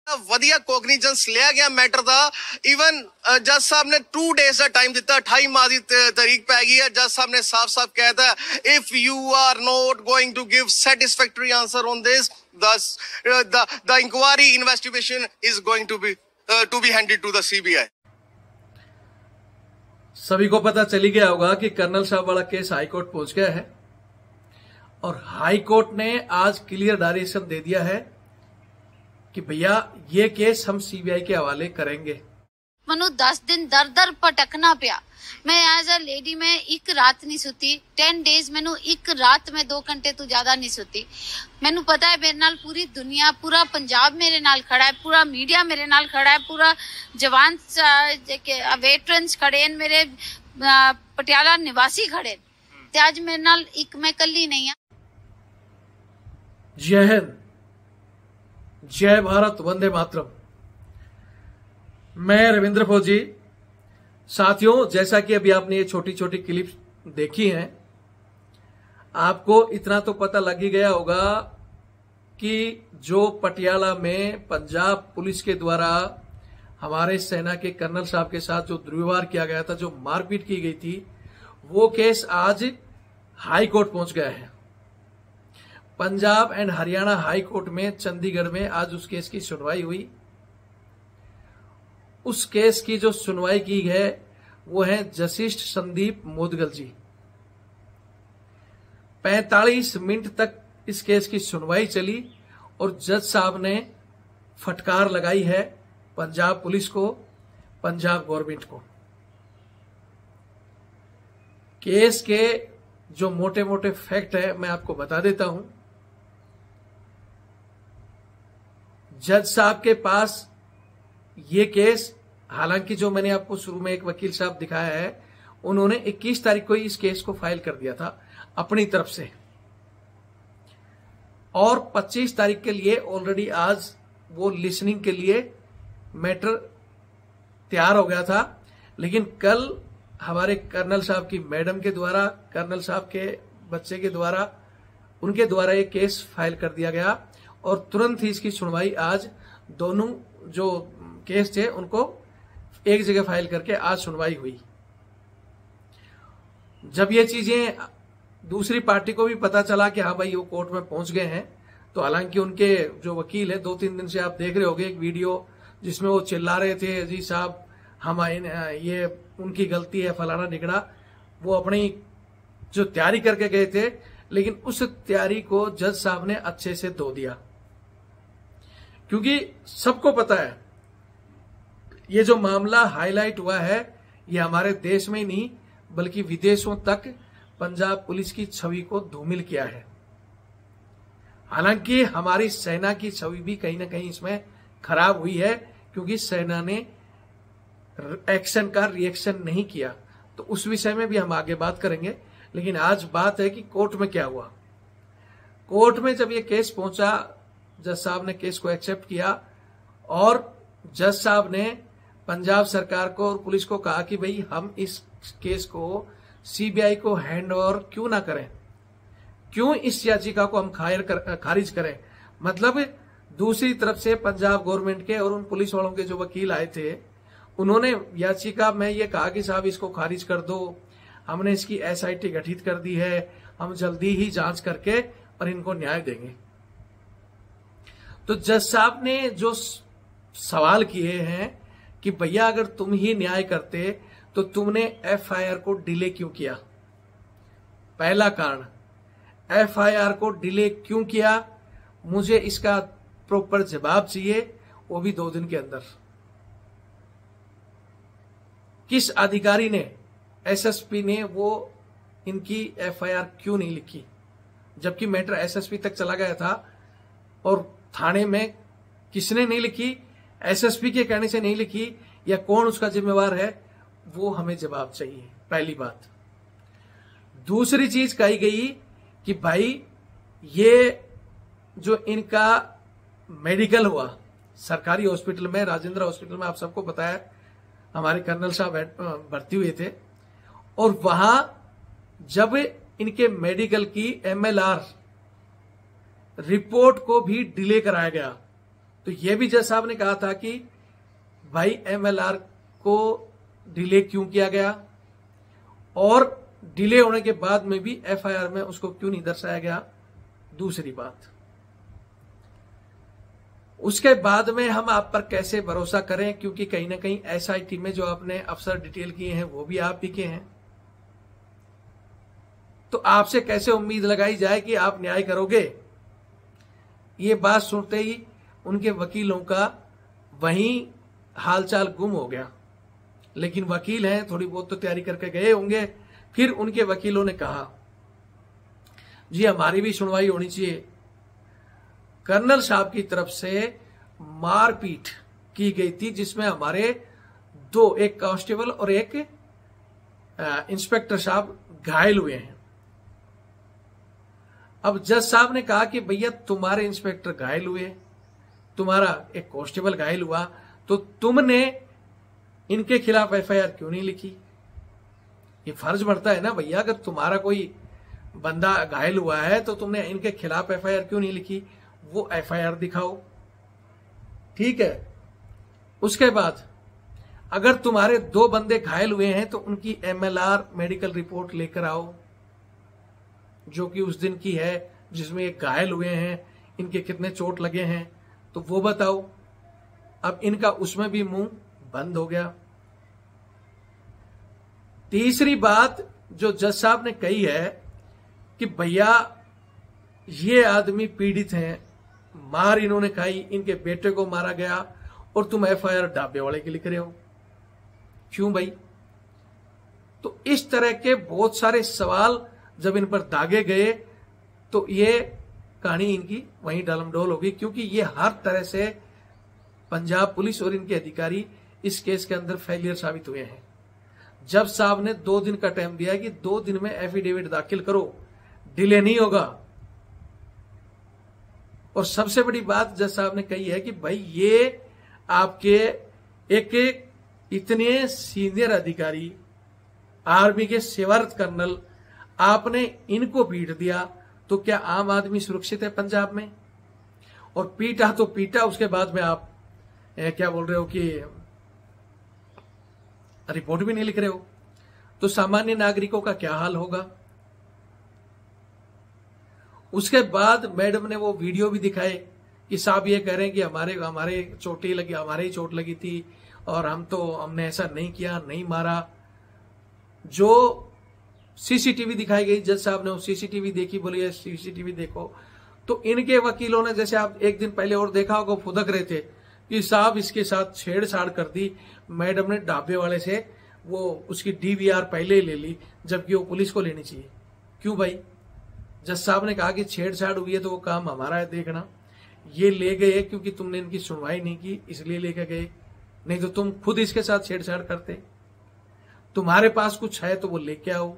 ਵਧੀਆ ਕੋਗਨੀਜੈਂਸ ਲਿਆ ਗਿਆ ਮੈਟਰ ਦਾ। ਈਵਨ ਜੱਜ ਸਾਹਿਬ ਨੇ 2 ਡੇਜ਼ ਦਾ ਟਾਈਮ ਦਿੱਤਾ, 28 ਮਾਰਚ ਦੀ ਤਾਰੀਖ ਪੈ ਗਈ ਹੈ। ਜੱਜ ਸਾਹਿਬ ਨੇ ਸਾਫ਼-ਸਾਫ਼ ਕਹਿਤਾ, if you are not going to give satisfactory answer on this, the inquiry investigation is going to be handed to the CBI। सभी को पता चली गया होगा कि कर्नल साहब वाला केस हाई कोर्ट पहुंच गया है और हाई कोर्ट ने आज क्लियर डायरेक्शन दे दिया है कि भैया ये केस हम सीबीआई के हवाले करेंगे। मनु 10 दिन दर दर भटकना पिया। मैं एज अ लेडी में एक रात नहीं सुती, 10 डेज मैनू एक रात में 2 घंटे तो ज्यादा नहीं सुती। मैनू पता है मेरे नाल पूरी दुनिया, पूरा पंजाब मेरे नाल खड़ा है, पूरा मीडिया मेरे नाल खड़ा है, पूरा जवान वेटरन्स खड़े हैं, मेरे पटियाला निवासी खड़े ते आज मेरे नाल एक मैं कल्ली नहीं है। जय हिंद, जय भारत, वंदे मातरम। मैं रविंद्र फौजी। साथियों, जैसा कि अभी आपने ये छोटी छोटी क्लिप देखी हैं, आपको इतना तो पता लग ही गया होगा कि जो पटियाला में पंजाब पुलिस के द्वारा हमारे सेना के कर्नल साहब के साथ जो दुर्व्यवहार किया गया था, जो मारपीट की गई थी, वो केस आज हाई कोर्ट पहुंच गया है। Punjab and Haryana high court में चंडीगढ़ में आज उस केस की सुनवाई हुई। उस केस की जो सुनवाई की है वो है जस्टिस संदीप मोदगल जी। 45 मिनट तक इस केस की सुनवाई चली और जज साहब ने फटकार लगाई है पंजाब पुलिस को, पंजाब गवर्नमेंट को। केस के जो मोटे मोटे फैक्ट है मैं आपको बता देता हूं। जज साहब के पास ये केस, हालांकि जो मैंने आपको शुरू में एक वकील साहब दिखाया है, उन्होंने 21 तारीख को ही इस केस को फाइल कर दिया था अपनी तरफ से और 25 तारीख के लिए ऑलरेडी आज वो लिसनिंग के लिए मैटर तैयार हो गया था। लेकिन कल हमारे कर्नल साहब की मैडम के द्वारा, कर्नल साहब के बच्चे के द्वारा, उनके द्वारा ये केस फाइल कर दिया गया और तुरंत ही इसकी सुनवाई आज दोनों जो केस थे उनको एक जगह फाइल करके आज सुनवाई हुई। जब ये चीजें दूसरी पार्टी को भी पता चला कि हाँ भाई वो कोर्ट में पहुंच गए हैं, तो हालांकि उनके जो वकील है 2-3 दिन से आप देख रहे होंगे एक वीडियो जिसमें वो चिल्ला रहे थे, जी साहब हम ये उनकी गलती है, फलाना निकड़ा। वो अपनी जो तैयारी करके गए थे, लेकिन उस तैयारी को जज साहब ने अच्छे से धो दिया। क्योंकि सबको पता है ये जो मामला हाईलाइट हुआ है, ये हमारे देश में ही नहीं बल्कि विदेशों तक पंजाब पुलिस की छवि को धूमिल किया है। हालांकि हमारी सेना की छवि भी कहीं ना कहीं इसमें खराब हुई है, क्योंकि सेना ने एक्शन का रिएक्शन नहीं किया। तो उस विषय में भी हम आगे बात करेंगे। लेकिन आज बात है कि कोर्ट में क्या हुआ। कोर्ट में जब ये केस पहुंचा, जज साहब ने केस को एक्सेप्ट किया और जज साहब ने पंजाब सरकार को और पुलिस को कहा कि भाई हम इस केस को सीबीआई को हैंड ओवर क्यों ना करें, क्यों इस याचिका को हम खारिज करें। मतलब दूसरी तरफ से पंजाब गवर्नमेंट के और उन पुलिस वालों के जो वकील आए थे, उन्होंने याचिका में ये कहा कि साहब इसको खारिज कर दो, हमने इसकी एसआईटी गठित कर दी है, हम जल्दी ही जांच करके और इनको न्याय देंगे। तो जज साहब ने जो सवाल किए हैं कि भैया अगर तुम ही न्याय करते तो तुमने एफआईआर को डिले क्यों किया। पहला कारण, एफआईआर को डिले क्यों किया, मुझे इसका प्रॉपर जवाब चाहिए, वो भी 2 दिन के अंदर। किस अधिकारी ने, एसएसपी ने वो इनकी एफआईआर क्यों नहीं लिखी, जबकि मैटर एसएसपी तक चला गया था और थाने में किसने नहीं लिखी, एसएसपी के कहने से नहीं लिखी या कौन उसका जिम्मेवार है, वो हमें जवाब चाहिए। पहली बात। दूसरी चीज कही गई कि भाई ये जो इनका मेडिकल हुआ सरकारी हॉस्पिटल में, राजेंद्र हॉस्पिटल में, आप सबको पता है हमारे कर्नल साहब भर्ती हुए थे, और वहां जब इनके मेडिकल की एमएलआर रिपोर्ट को भी डिले कराया गया, तो ये भी जज साहब ने कहा था कि भाई MLR को डिले क्यों किया गया, और डिले होने के बाद में भी FIR में उसको क्यों नहीं दर्शाया गया। दूसरी बात, उसके बाद में हम आप पर कैसे भरोसा करें, क्योंकि कहीं ना कहीं SIT में जो आपने अफसर डिटेल किए हैं वो भी आप ही के हैं। तो आपसे कैसे उम्मीद लगाई जाए कि आप न्याय करोगे। ये बात सुनते ही उनके वकीलों का वहीं हालचाल गुम हो गया। लेकिन वकील हैं, थोड़ी बहुत तो तैयारी करके गए होंगे। फिर उनके वकीलों ने कहा जी हमारी भी सुनवाई होनी चाहिए। कर्नल साहब की तरफ से मारपीट की गई थी, जिसमें हमारे दो, एक कांस्टेबल और एक इंस्पेक्टर साहब घायल हुए हैं। अब जज साहब ने कहा कि भैया तुम्हारे इंस्पेक्टर घायल हुए, तुम्हारा एक कांस्टेबल घायल हुआ, तो तुमने इनके खिलाफ FIR क्यों नहीं लिखी। ये फर्ज बनता है ना भैया, अगर तुम्हारा कोई बंदा घायल हुआ है तो तुमने इनके खिलाफ FIR क्यों नहीं लिखी, वो FIR दिखाओ। ठीक है। उसके बाद अगर तुम्हारे दो बंदे घायल हुए हैं तो उनकी MLR मेडिकल रिपोर्ट लेकर आओ, जो कि उस दिन की है, जिसमें ये घायल हुए हैं, इनके कितने चोट लगे हैं, तो वो बताओ। अब इनका उसमें भी मुंह बंद हो गया। तीसरी बात जो जज साहब ने कही है कि भैया ये आदमी पीड़ित हैं, मार इन्होंने खाई, इनके बेटे को मारा गया, और तुम FIR ढाबे वाले की लिख रहे हो, क्यों भाई। तो इस तरह के बहुत सारे सवाल जब इन पर दागे गए तो ये कहानी इनकी वहीं डालमडोल होगी, क्योंकि ये हर तरह से पंजाब पुलिस और इनके अधिकारी इस केस के अंदर फेलियर साबित हुए हैं। जज साहब ने 2 दिन का टाइम दिया कि 2 दिन में एफिडेविट दाखिल करो, डिले नहीं होगा। और सबसे बड़ी बात जज साहब ने कही है कि भाई ये आपके एक इतने सीनियर अधिकारी, आर्मी के सेवारत कर्नल, आपने इनको पीट दिया, तो क्या आम आदमी सुरक्षित है पंजाब में। और पीटा तो पीटा, उसके बाद में आप क्या बोल रहे हो कि रिपोर्ट भी नहीं लिख रहे हो, तो सामान्य नागरिकों का क्या हाल होगा। उसके बाद मैडम ने वो वीडियो भी दिखाए कि साहब ये कह रहे हैं कि हमारे चोट लगी, हमारे ही चोट लगी थी, और हमने ऐसा नहीं किया, नहीं मारा। जो CCTV दिखाई गई, जज साहब ने वो CCTV देखी, बोलिए CCTV देखो। तो इनके वकीलों ने, जैसे आप एक दिन पहले और देखा होगा, फुदक रहे थे कि साहब इसके साथ छेड़छाड़ कर दी। मैडम ने ढाबे वाले से वो उसकी DVR पहले ही ले ली, जबकि वो पुलिस को लेनी चाहिए। क्यों भाई। जज साहब ने कहा कि छेड़छाड़ हुई है तो वो काम हमारा है देखना। ये ले गए क्योंकि तुमने इनकी सुनवाई नहीं की, इसलिए लेकर गए, नहीं तो तुम खुद इसके साथ छेड़छाड़ करते। तुम्हारे पास कुछ है तो वो लेके आओ।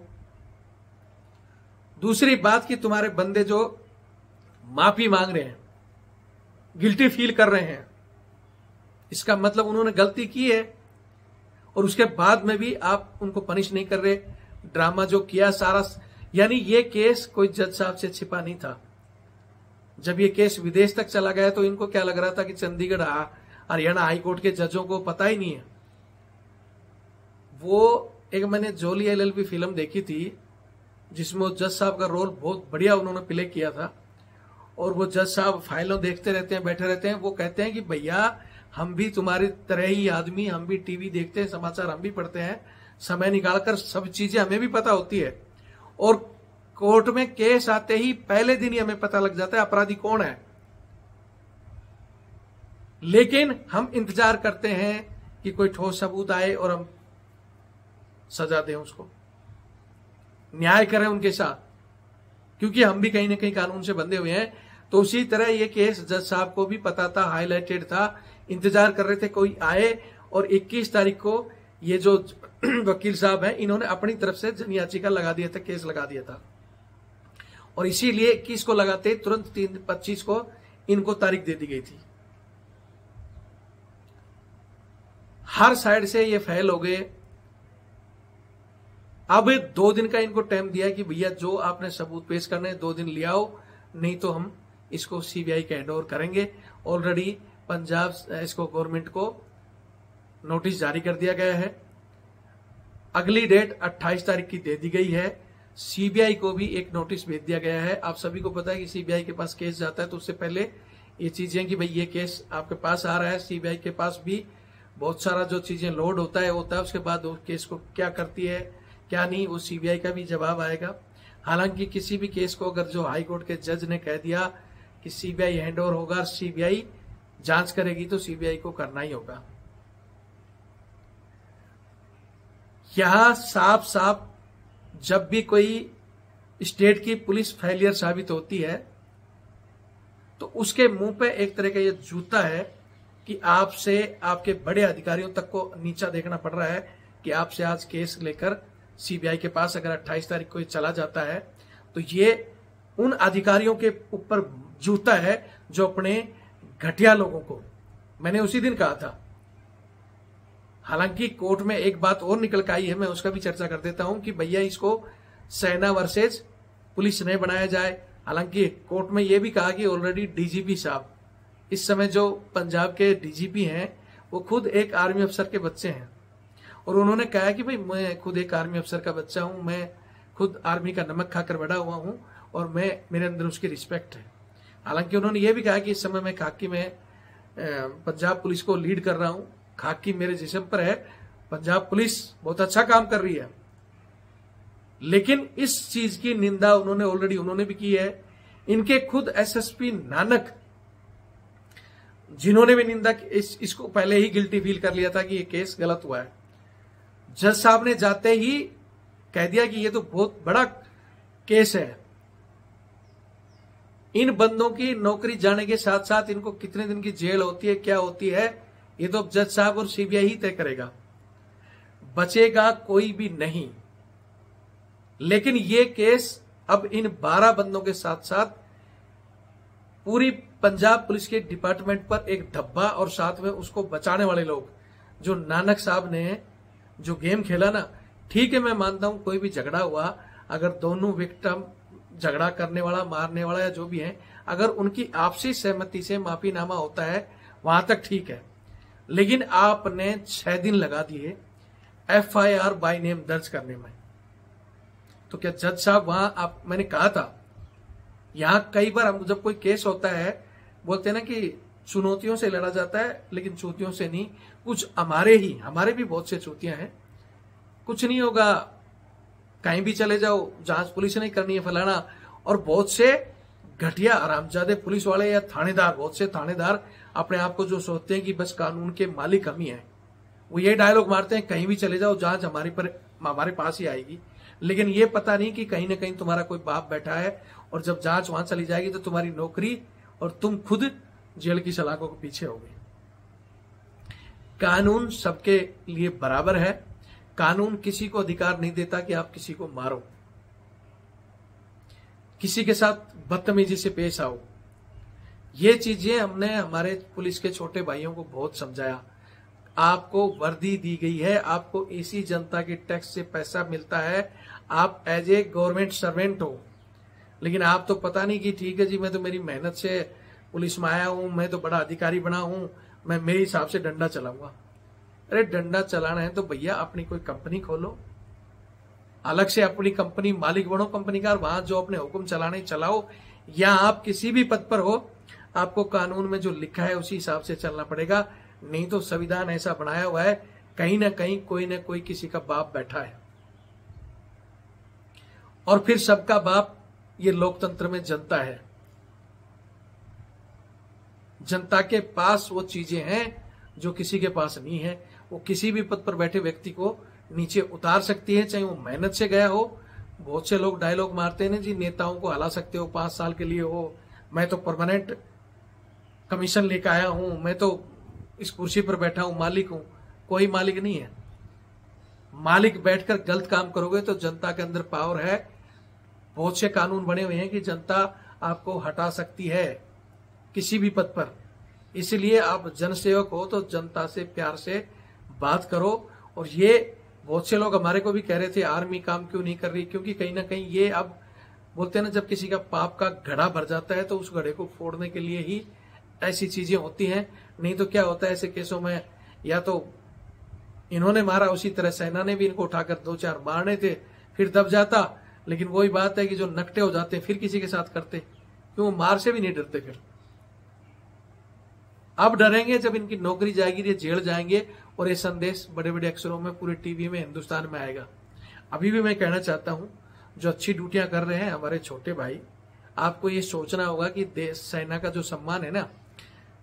दूसरी बात कि तुम्हारे बंदे जो माफी मांग रहे हैं, गिल्टी फील कर रहे हैं, इसका मतलब उन्होंने गलती की है, और उसके बाद में भी आप उनको पनिश नहीं कर रहे। ड्रामा जो किया सारा, यानी ये केस कोई जज साहब से छिपा नहीं था। जब ये केस विदेश तक चला गया तो इनको क्या लग रहा था कि चंडीगढ़ हरियाणा हाईकोर्ट के जजों को पता ही नहीं है। वो एक मैंने जोली LLB फिल्म देखी थी, जिसमें जज साहब का रोल बहुत बढ़िया उन्होंने प्ले किया था, और वो जज साहब फाइलों देखते रहते हैं, बैठे रहते हैं। वो कहते हैं कि भैया हम भी तुम्हारी तरह ही आदमी, हम भी टीवी देखते हैं, समाचार हम भी पढ़ते हैं, समय निकालकर सब चीजें हमें भी पता होती है, और कोर्ट में केस आते ही पहले दिन ही हमें पता लग जाता है अपराधी कौन है। लेकिन हम इंतजार करते हैं कि कोई ठोस सबूत आए और हम सजा दें, उसको न्याय करें उनके साथ, क्योंकि हम भी कहीं ना कहीं कानून से बंधे हुए हैं। तो उसी तरह ये केस जज साहब को भी पता था, हाईलाइटेड था, इंतजार कर रहे थे कोई आए। और 21 तारीख को ये जो वकील साहब हैं, इन्होंने अपनी तरफ से जन याचिका लगा दिया था, केस लगा दिया था, और इसीलिए 21 को लगाते तुरंत 25 को इनको तारीख दे दी गई थी। हर साइड से ये फेल हो गए। अब 2 दिन का इनको टाइम दिया कि भैया जो आपने सबूत पेश करने 2 दिन ले आओ, नहीं तो हम इसको CBI के हैंड ओवर करेंगे। ऑलरेडी पंजाब इसको गवर्नमेंट को नोटिस जारी कर दिया गया है। अगली डेट 28 तारीख की दे दी गई है। सीबीआई को भी एक नोटिस भेज दिया गया है। आप सभी को पता है कि सीबीआई के पास केस जाता है तो उससे पहले ये चीजें कि भाई ये केस आपके पास आ रहा है, सीबीआई के पास भी बहुत सारा जो चीजें लोड होता है उसके बाद वो केस को क्या करती है क्या नहीं, वो सीबीआई का भी जवाब आएगा। हालांकि किसी भी केस को अगर जो हाई कोर्ट के जज ने कह दिया कि सीबीआई हैंडओवर होगा, सीबीआई जांच करेगी, तो सीबीआई को करना ही होगा। यहां साफ साफ जब भी कोई स्टेट की पुलिस फेलियर साबित होती है तो उसके मुंह पे एक तरह का ये जूता है कि आपसे आपके बड़े अधिकारियों तक को नीचा देखना पड़ रहा है कि आपसे आज केस लेकर सीबीआई के पास अगर 28 तारीख को ये चला जाता है तो ये उन अधिकारियों के ऊपर जूता है जो अपने घटिया लोगों को, मैंने उसी दिन कहा था। हालांकि कोर्ट में एक बात और निकल के आई है, मैं उसका भी चर्चा कर देता हूं कि भैया इसको सेना वर्सेज पुलिस नहीं बनाया जाए। हालांकि कोर्ट में यह भी कहा कि ऑलरेडी डीजीपी साहब, इस समय जो पंजाब के डीजीपी हैं वो खुद एक आर्मी अफसर के बच्चे हैं और उन्होंने कहा कि भाई मैं खुद एक आर्मी अफसर का बच्चा हूं, मैं खुद आर्मी का नमक खाकर बड़ा हुआ हूं और मेरे अंदर उसकी रिस्पेक्ट है। हालांकि उन्होंने ये भी कहा कि इस समय मैं खाकी में पंजाब पुलिस को लीड कर रहा हूं, खाकी मेरे जिस्म पर है, पंजाब पुलिस बहुत अच्छा काम कर रही है। लेकिन इस चीज की निंदा उन्होंने भी की है। इनके खुद एसएसपी नानक, जिन्होंने भी निंदा इसको पहले ही गिल्टी फील कर लिया था कि ये केस गलत हुआ है, जज साहब ने जाते ही कह दिया कि ये तो बहुत बड़ा केस है। इन बंदों की नौकरी जाने के साथ साथ इनको कितने दिन की जेल होती है, क्या होती है, ये तो जज साहब और सीबीआई ही तय करेगा, बचेगा कोई भी नहीं। लेकिन ये केस अब इन 12 बंदों के साथ साथ पूरी पंजाब पुलिस के डिपार्टमेंट पर एक धब्बा और साथ में उसको बचाने वाले लोग, जो नानक साहब ने जो गेम खेला ना, ठीक है मैं मानता हूं कोई भी झगड़ा हुआ, अगर दोनों विक्टिम, झगड़ा करने वाला मारने वाला या जो भी है, अगर उनकी आपसी सहमति से माफीनामा होता है वहां तक ठीक है। लेकिन आपने 6 दिन लगा दिए एफआईआर बाय नेम दर्ज करने में, तो क्या जज साहब वहां मैंने कहा था, यहां कई बार हम जब कोई केस होता है बोलते हैं ना कि चुनौतियों से लड़ा जाता है लेकिन चूतियों से नहीं। कुछ हमारे भी बहुत से चूतियां हैं, कुछ नहीं होगा, कहीं भी चले जाओ, जांच पुलिस नहीं करनी है फलाना। और बहुत से घटिया आरामजादे पुलिस वाले या थानेदार, बहुत से थानेदार अपने आप को जो सोचते हैं कि बस कानून के मालिक हम ही हैं, वो ये डायलॉग मारते हैं कहीं भी चले जाओ जांच हमारे पास ही आएगी। लेकिन ये पता नहीं कि कहीं ना कहीं तुम्हारा कोई बाप बैठा है और जब जांच वहां चली जाएगी तो तुम्हारी नौकरी और तुम खुद जेल की सलाखों के पीछे होगे। कानून सबके लिए बराबर है। कानून किसी को अधिकार नहीं देता कि आप किसी को मारो, किसी के साथ बदतमीजी से पेश आओ। ये चीजें हमने हमारे पुलिस के छोटे भाइयों को बहुत समझाया। आपको वर्दी दी गई है, आपको इसी जनता के टैक्स से पैसा मिलता है, आप एज ए गवर्नमेंट सर्वेंट हो। लेकिन आप तो पता नहीं कि ठीक है जी मैं तो मेरी मेहनत से पुलिस में आया हूं, मैं तो बड़ा अधिकारी बना हूं, मैं मेरे हिसाब से डंडा चलाऊंगा। अरे डंडा चलाना है तो भैया अपनी कोई कंपनी खोलो, अलग से अपनी कंपनी मालिक बनो कंपनी का, वहां जो अपने हुक्म चलाने चलाओ। या आप किसी भी पद पर हो, आपको कानून में जो लिखा है उसी हिसाब से चलना पड़ेगा। नहीं तो संविधान ऐसा बनाया हुआ है, कहीं ना कहीं कोई ना कोई किसी का बाप बैठा है, और फिर सबका बाप ये लोकतंत्र में जनता है। जनता के पास वो चीजें हैं जो किसी के पास नहीं है। वो किसी भी पद पर बैठे व्यक्ति को नीचे उतार सकती है, चाहे वो मेहनत से गया हो। बहुत से लोग डायलॉग मारते हैं ना जी, नेताओं को हला सकते हो 5 साल के लिए हो, मैं तो परमानेंट कमीशन लेकर आया हूं, मैं तो इस कुर्सी पर बैठा हूं, मालिक हूं। कोई मालिक नहीं है। मालिक बैठकर गलत काम करोगे तो जनता के अंदर पावर है। बहुत से कानून बने हुए हैं कि जनता आपको हटा सकती है किसी भी पद पर। इसलिए आप जनसेवक हो तो जनता से प्यार से बात करो। और ये बहुत से लोग हमारे को भी कह रहे थे आर्मी काम क्यों नहीं कर रही, क्योंकि कहीं ना कहीं ये अब बोलते हैं ना, जब किसी का पाप का घड़ा भर जाता है तो उस घड़े को फोड़ने के लिए ही ऐसी चीजें होती हैं। नहीं तो क्या होता है ऐसे केसों में, या तो इन्होंने मारा उसी तरह सेना ने भी इनको उठाकर 2-4 मारने थे, फिर दब जाता। लेकिन वही बात है कि जो नकटे हो जाते फिर किसी के साथ करते, क्यों मार से भी नहीं डरते। फिर अब डरेंगे जब इनकी नौकरी जाएगी, ये जेल जाएंगे और ये संदेश बड़े बड़े अक्षरों में पूरे टीवी में हिंदुस्तान में आएगा। अभी भी मैं कहना चाहता हूं, जो अच्छी ड्यूटियां कर रहे हैं हमारे छोटे भाई, आपको ये सोचना होगा कि देश सेना का जो सम्मान है ना,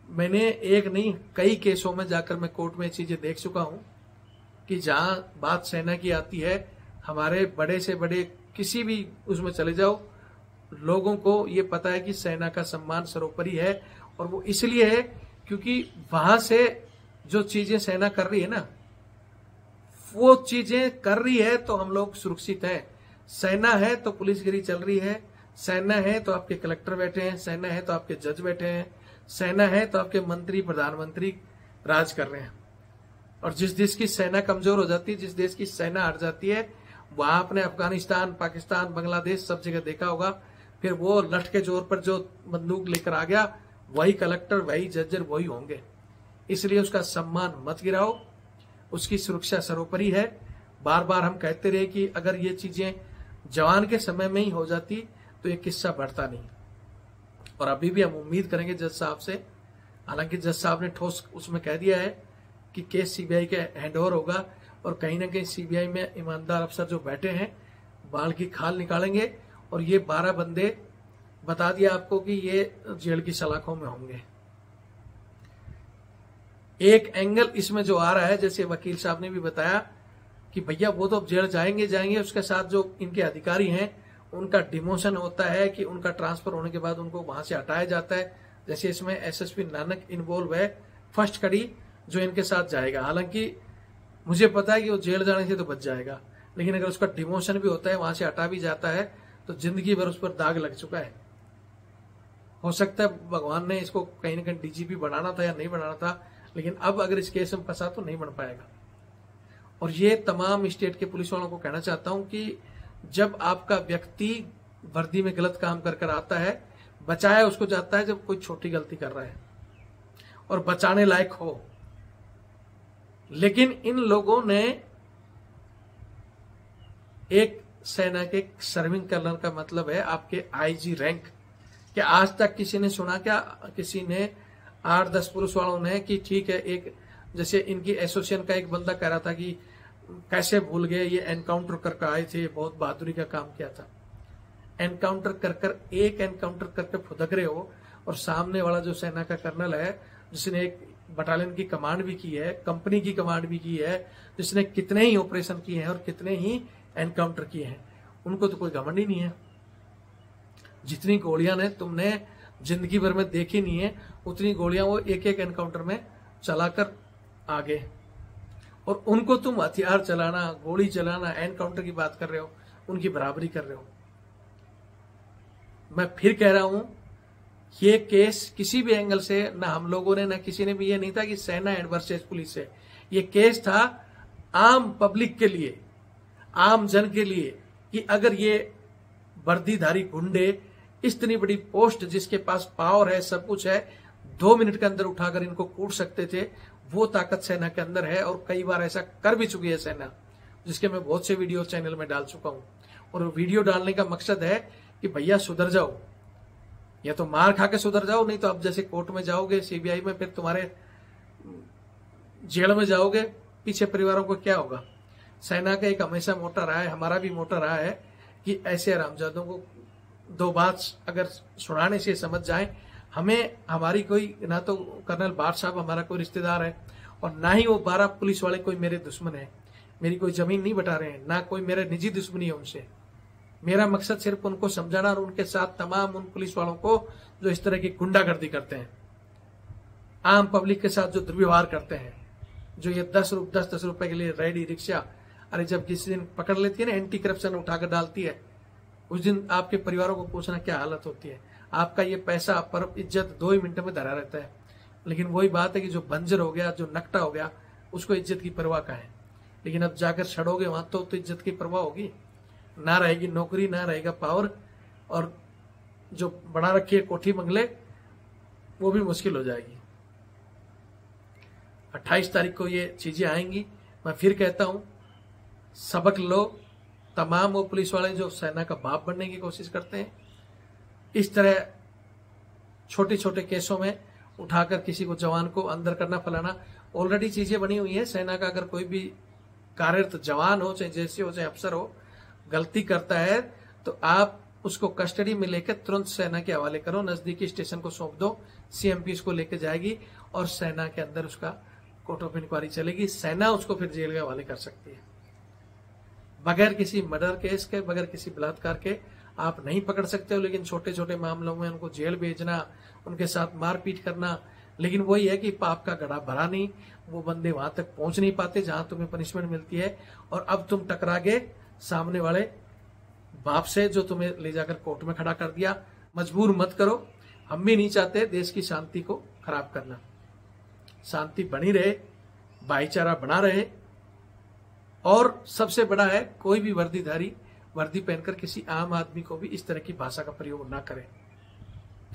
मैंने एक नहीं कई केसों में जाकर मैं कोर्ट में चीजें देख चुका हूं कि जहां बात सेना की आती है, हमारे बड़े से बड़े किसी भी उसमें चले जाओ, लोगों को ये पता है कि सेना का सम्मान सर्वोपरि है। और वो इसलिए है क्योंकि वहां से जो चीजें सेना कर रही है ना, वो चीजें कर रही है तो हम लोग सुरक्षित हैं। सेना है तो पुलिसगिरी चल रही है, सेना है तो आपके कलेक्टर बैठे हैं, सेना है तो आपके जज बैठे हैं, सेना है तो आपके मंत्री प्रधानमंत्री राज कर रहे हैं। और जिस देश की सेना कमजोर हो जाती है, जिस देश की सेना हार जाती है, वहां आपने अफगानिस्तान, पाकिस्तान, बांग्लादेश सब जगह देखा होगा, फिर वो लठ के जोर पर जो बंदूक लेकर आ गया वही कलेक्टर, वही जज, वही होंगे। इसलिए उसका सम्मान मत गिराओ, उसकी सुरक्षा सर्वोपरि है। बार बार हम कहते रहे कि अगर ये चीजें जवान के समय में ही हो जाती तो ये किस्सा बढ़ता नहीं। और अभी भी हम उम्मीद करेंगे जज साहब से, हालांकि जज साहब ने ठोस उसमें कह दिया है कि केस सीबीआई के हैंडओवर होगा, और कहीं ना कहीं सीबीआई में ईमानदार अफसर जो बैठे हैं बाल की खाल निकालेंगे, और ये 12 बंदे बता दिया आपको कि ये जेल की सलाखों में होंगे। एक एंगल इसमें जो आ रहा है, जैसे वकील साहब ने भी बताया कि भैया वो तो जेल जाएंगे, उसके साथ जो इनके अधिकारी हैं उनका डिमोशन होता है कि उनका ट्रांसफर होने के बाद उनको वहां से हटाया जाता है। जैसे इसमें एसएसपी नानक इन्वॉल्व है, फर्स्ट कड़ी जो इनके साथ जाएगा। हालांकि मुझे पता है कि वो जेल जाने से तो बच जाएगा, लेकिन अगर उसका डिमोशन भी होता है, वहां से हटा भी जाता है, तो जिंदगी भर उस पर दाग लग चुका है। हो सकता है भगवान ने इसको कहीं ना कहीं डीजीपी बनाना था या नहीं बनाना था, लेकिन अब अगर इस केस में फंसा तो नहीं बन पाएगा। और ये तमाम स्टेट के पुलिस वालों को कहना चाहता हूं कि जब आपका व्यक्ति वर्दी में गलत काम कर आता है, बचाया उसको जाता है जब कोई छोटी गलती कर रहा है और बचाने लायक हो। लेकिन इन लोगों ने एक सेना के सर्विंग कर्नल का मतलब है आपके आईजी रैंक। क्या आज तक किसी ने सुना, क्या किसी ने 8-10 पुलिस वालों ने कि ठीक है, एक जैसे इनकी एसोसिएशन का एक बंदा कह रहा था कि कैसे भूल गए, ये एनकाउंटर करके आए थे, बहुत बहादुरी का काम किया था। एनकाउंटर कर एक एनकाउंटर करके फुदक रहे हो, और सामने वाला जो सेना का कर्नल है जिसने एक बटालियन की कमांड भी की है, कंपनी की कमांड भी की है, जिसने कितने ही ऑपरेशन किए हैं और कितने ही एनकाउंटर किए हैं, उनको तो कोई घमंड ही नहीं है। जितनी गोलियां ने तुमने जिंदगी भर में देखी नहीं है, उतनी गोलियां वो एक एक एनकाउंटर में चलाकर आगे, और उनको तुम हथियार चलाना, गोली चलाना, एनकाउंटर की बात कर रहे हो, उनकी बराबरी कर रहे हो। मैं फिर कह रहा हूं, ये केस किसी भी एंगल से ना हम लोगों ने, ना किसी ने भी, ये नहीं था कि सेना एंड वर्सेस पुलिस है। ये केस था आम पब्लिक के लिए, आम जन के लिए, कि अगर ये वर्दीधारी गुंडे इतनी बड़ी पोस्ट, जिसके पास पावर है, सब कुछ है, 2 मिनट के अंदर उठाकर इनको कूट सकते थे, वो ताकत सेना के अंदर है। और कई बार ऐसा कर भी चुकी है सेना, जिसके मैं बहुत से वीडियो चैनल में डाल चुका हूं। और वीडियो डालने का मकसद है कि भैया सुधर जाओ, या तो मार खा के सुधर जाओ, नहीं तो अब जैसे कोर्ट में जाओगे, सीबीआई में, फिर तुम्हारे जेल में जाओगे, पीछे परिवारों को क्या होगा। सेना का एक हमेशा मोटा रहा है, हमारा भी मोटा रहा है कि ऐसे हरामजादों को 2 बात अगर सुनाने से समझ जाए। हमें हमारी कोई, ना तो कर्नल बाट साहब हमारा कोई रिश्तेदार है, और ना ही वो 12 पुलिस वाले कोई मेरे दुश्मन है। मेरी कोई जमीन नहीं बता रहे हैं, ना कोई मेरा निजी दुश्मनी है उनसे। मेरा मकसद सिर्फ उनको समझाना, और उनके साथ तमाम उन पुलिस वालों को जो इस तरह की गुंडागर्दी करते हैं, आम पब्लिक के साथ जो दुर्व्यवहार करते हैं, जो ये 10 रुपए के लिए रेडी रिक्शा, अरे जब किसी दिन पकड़ लेती है ना, एंटी करप्शन उठाकर डालती है, उस दिन आपके परिवारों को पूछना क्या हालत होती है। आपका ये पैसा पर इज्जत 2 ही मिनट में धरा रहता है। लेकिन वही बात है कि जो बंजर हो गया, जो नकटा हो गया, उसको इज्जत की परवाह का है। लेकिन अब जाकर सड़ोगे वहां तो इज्जत की परवाह होगी, ना रहेगी नौकरी, ना रहेगा पावर, और जो बना रखी है कोठी बंगले, वो भी मुश्किल हो जाएगी। 28 तारीख को ये चीजें आएंगी। मैं फिर कहता हूं, सबक लो तमाम वो पुलिस वाले जो सेना का बाप बनने की कोशिश करते हैं। इस तरह छोटे छोटे केसों में उठाकर किसी को जवान को अंदर करना फलाना, ऑलरेडी चीजें बनी हुई है। सेना का अगर कोई भी कार्यरत जवान हो, चाहे जैसे हो चाहे अफसर हो, गलती करता है तो आप उसको कस्टडी में लेकर तुरंत सेना के हवाले करो, नजदीकी स्टेशन को सौंप दो, सीएमपी उसको लेकर जाएगी और सेना के अंदर उसका कोर्ट ऑफ इंक्वायरी चलेगी। सेना उसको फिर जेल के हवाले कर सकती है। बगैर किसी मर्डर केस के, बगैर किसी बलात्कार के आप नहीं पकड़ सकते हो, लेकिन छोटे छोटे मामलों में उनको जेल भेजना, उनके साथ मारपीट करना, लेकिन वही है कि पाप का गड़ा भरा नहीं, वो बंदे वहां तक पहुंच नहीं पाते जहां तुम्हें पनिशमेंट मिलती है। और अब तुम टकरा गए सामने वाले बाप से जो तुम्हें ले जाकर कोर्ट में खड़ा कर दिया। मजबूर मत करो, हम भी नहीं चाहते देश की शांति को खराब करना। शांति बनी रहे, भाईचारा बना रहे, और सबसे बड़ा है कोई भी वर्दीधारी वर्दी पहनकर किसी आम आदमी को भी इस तरह की भाषा का प्रयोग ना करे।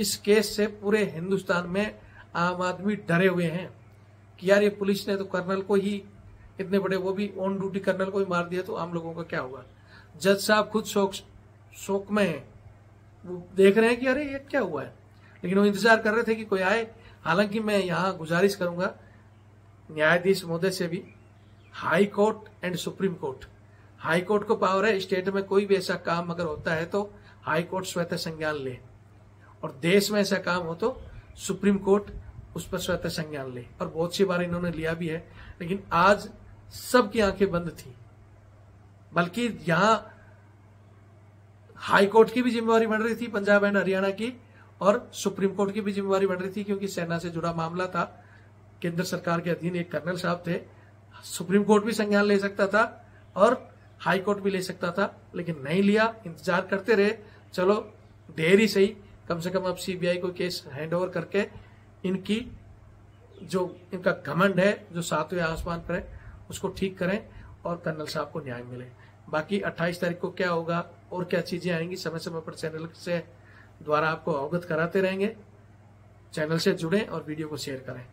इस केस से पूरे हिंदुस्तान में आम आदमी डरे हुए हैं कि यार ये पुलिस ने तो कर्नल को ही, इतने बड़े वो भी ऑन ड्यूटी कर्नल को ही मार दिया, तो आम लोगों का क्या होगा। जज साहब खुद शोक में हैं, वो देख रहे हैं कि अरे ये क्या हुआ है, लेकिन वो इंतजार कर रहे थे कि कोई आए। हालांकि मैं यहाँ गुजारिश करूंगा न्यायाधीश महोदय से भी, high court and supreme court, high court को पावर है स्टेट में कोई भी ऐसा काम अगर होता है तो हाई कोर्ट स्वतः संज्ञान ले, और देश में ऐसा काम हो तो सुप्रीम कोर्ट उस पर स्वतः संज्ञान ले। और बहुत सी बार इन्होंने लिया भी है, लेकिन आज सबकी आंखें बंद थी। बल्कि यहां हाई कोर्ट की भी जिम्मेवारी बढ़ रही थी, पंजाब एंड हरियाणा की, और सुप्रीम कोर्ट की भी जिम्मेवारी बढ़ रही थी, क्योंकि सेना से जुड़ा मामला था। केंद्र सरकार के अधीन एक कर्नल साहब थे, सुप्रीम कोर्ट भी संज्ञान ले सकता था और हाई कोर्ट भी ले सकता था, लेकिन नहीं लिया। इंतजार करते रहे, चलो देर ही सही, कम से कम अब सीबीआई को केस हैंड ओवर करके इनकी जो इनका घमंड है जो 7वें आसमान पर है उसको ठीक करें और कर्नल साहब को न्याय मिले। बाकी 28 तारीख को क्या होगा और क्या चीजें आएंगी समय समय पर चैनल से द्वारा आपको अवगत कराते रहेंगे। चैनल से जुड़ें और वीडियो को शेयर करें।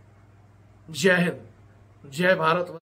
जय हिंद, जय भारत।